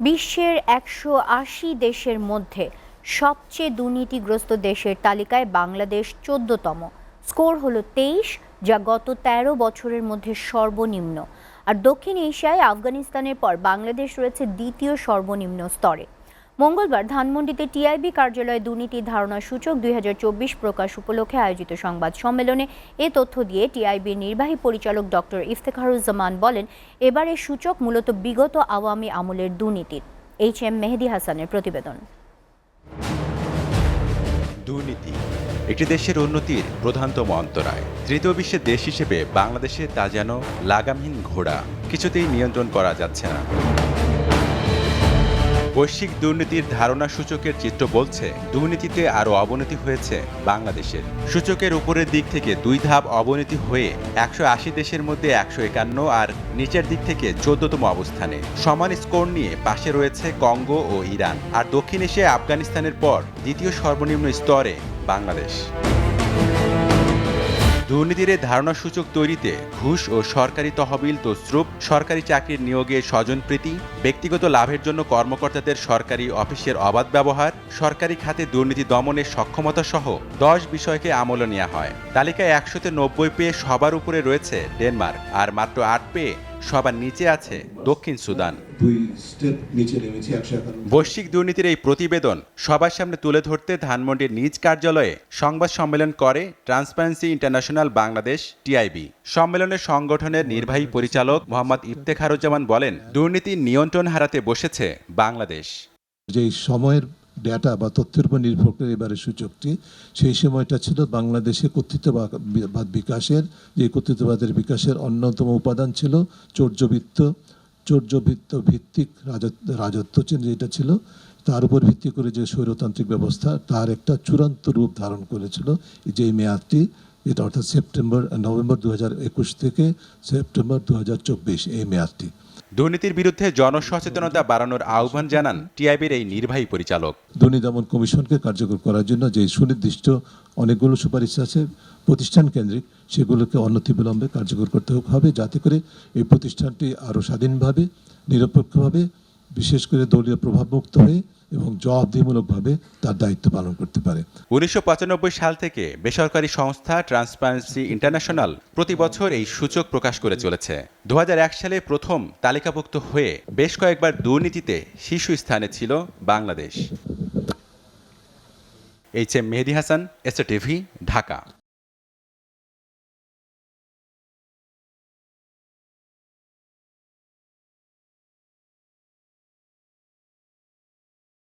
বিশ্বের ১৮০ দেশের মধ্যে সবচেয়ে দুর্নীতিগ্রস্ত দেশের তালিকায় বাংলাদেশ ১৪তম। স্কোর হলো ২৩, যা গত ১৩ বছরের মধ্যে সর্বনিম্ন। আর দক্ষিণ এশিয়ায় আফগানিস্তানের পর বাংলাদেশ রয়েছে দ্বিতীয় সর্বনিম্ন স্তরে। মঙ্গলবার ধানমন্ডিতে টিআইবি কার্যালয়ে দুর্নীতির ধারণা সূচক ২০২৪ প্রকাশ উপলক্ষে আয়োজিত সংবাদ সম্মেলনে এ তথ্য দিয়ে টিআইবির নির্বাহী পরিচালক ডক্টর ইফতেখারুজ্জামান বলেন, এবারের সূচক মূলত বিগত আওয়ামী আমলের দুর্নীতির। HM মেহেদী হাসানের প্রতিবেদন। দুর্নীতি একটি দেশের উন্নতির প্রধানতম অন্তরায়। তৃতীয় বিশ্বের দেশ হিসেবে বাংলাদেশে তা যেন লাগামহীন ঘোড়া, কিছুতেই নিয়ন্ত্রণ করা যাচ্ছে না। বৈশ্বিক দুর্নীতির ধারণা সূচকের চিত্র বলছে, দুর্নীতিতে আরও অবনতি হয়েছে বাংলাদেশের। সূচকের উপরের দিক থেকে 2 ধাপ অবনতি হয়ে 180 দেশের মধ্যে 151 আর নিচের দিক থেকে 14তম অবস্থানে। সমান স্কোর নিয়ে পাশে রয়েছে কঙ্গো ও ইরান। আর দক্ষিণ এশিয়ায় আফগানিস্তানের পর দ্বিতীয় সর্বনিম্ন স্তরে বাংলাদেশ। দুর্নীতির ধারণা সূচক তৈরিতে ঘুষ ও সরকারি তহবিল তছরূপ, সরকারি চাকরির নিয়োগে স্বজনপ্রীতি, ব্যক্তিগত লাভের জন্য কর্মকর্তাদের সরকারি অফিসের অবাধ ব্যবহার, সরকারি খাতে দুর্নীতি দমনের সক্ষমতা সহ 10 বিষয়কে আমলে নেওয়া হয়। তালিকায় 100তে 90 পেয়ে সবার উপরে রয়েছে ডেনমার্ক, আর মাত্র 8 পেয়ে সবার নিচে আছে দক্ষিণ সুদান। বৈশ্বিক দুর্নীতির এই প্রতিবেদন সবার সামনে তুলে ধরতে ধানমন্ডির নিজ কার্যালয়ে সংবাদ সম্মেলন করে ট্রান্সপারেন্সি ইন্টারন্যাশনাল বাংলাদেশ টিআইবি। সম্মেলনে সংগঠনের নির্বাহী পরিচালক মোহাম্মদ ইফতেখারুজ্জামান বলেন, দুর্নীতি নিয়ন্ত্রণ হারাতে বসেছে বাংলাদেশ। যে সময়ের ডেটা বা তথ্যের উপর নির্ভর করে এবারে সূচকটি, সেই সময়টা ছিল বাংলাদেশে কর্তৃত্ববাদ বিকাশের, যে কর্তৃত্ববাদের বিকাশের অন্যতম উপাদান ছিল চৌর্যবৃত্ত ভিত্তিক রাজত্ব যেটা ছিল, তার উপর ভিত্তি করে যে স্বৈরতান্ত্রিক ব্যবস্থা, তার একটা চূড়ান্ত রূপ ধারণ করেছিল যে মেয়াদটি, এটা অর্থাৎ নভেম্বর 2021 থেকে সেপ্টেম্বর 2024 এই মেয়াদটি। দুর্নীতির বিরুদ্ধে জনসচেতনতা বাড়ানোর আহ্বান জানান টিআইবির এই নির্বাহী পরিচালক। দুর্নীতি দমন কমিশনকে কার্যকর করার জন্য যে সুনির্দিষ্ট অনেকগুলো সুপারিশ আছে প্রতিষ্ঠান কেন্দ্রিক, সেগুলোকে অনতিবিলম্বে কার্যকর করতে হবে, যাতে করে এই প্রতিষ্ঠানটি আরও স্বাধীনভাবে, নিরপেক্ষভাবে, বিশেষ করে দলীয় প্রভাবমুক্ত হয়ে এবং জবাবদিহিমূলকভাবে তার দায়িত্ব পালন করতে পারে। 1995 সাল থেকে বেসরকারি সংস্থা ট্রান্সপারেন্সি ইন্টারন্যাশনাল প্রতি বছর এই সূচক প্রকাশ করে চলেছে। 2001 সালে প্রথম তালিকাভুক্ত হয়ে বেশ কয়েকবার দুর্নীতিতে শীর্ষস্থানে ছিল বাংলাদেশ। HM মেহেদী হাসান, SR টিভি, ঢাকা।